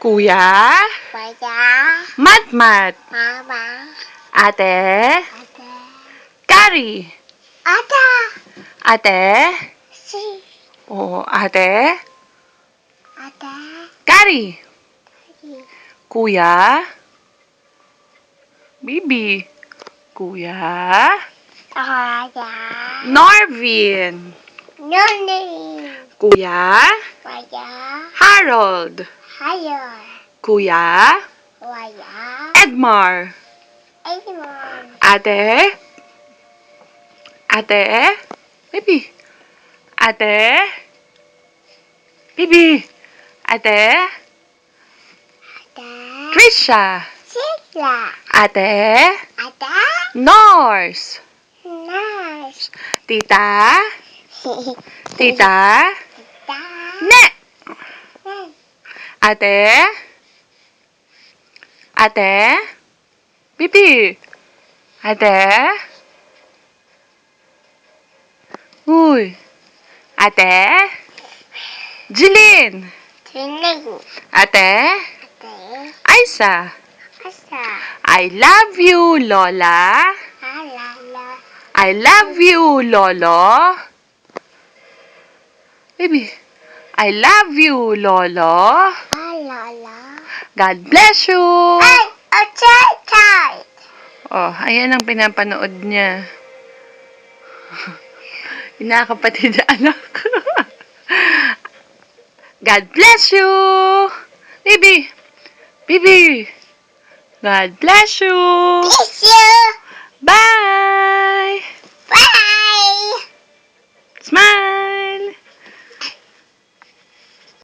Kuya, Kuya, Matmat, Mama, Ate, Ate, Kari, Ata, Ate, Si, Ate, Ate, Kari, Si, Kuya, Bibi, Kuya, Kuya, Norvin, Nuni, Kuya, Kuya, Harold, Hayor, Kuya, Kuya, Edmar, Edmond, Ate, Bibi, Ate, Bibi, Ate, Ate, Trisha, Sila, Ate, Ate, Norse, Nas, Tita, Tita, Ne, Ate, Bibi, Ate, Ate, Jeline, Tinig, Ate, Ate, Aisa, Asa, I love you, Lola. Alala, I love you, Lolo. Baby, I love you, Lolo. Alala. God bless you. Ay, Ochay! Oh, ayan ang pinapanood niya. Inakapatid na anak. God bless you. Baby, Baby. God bless you. Bless you! Bye.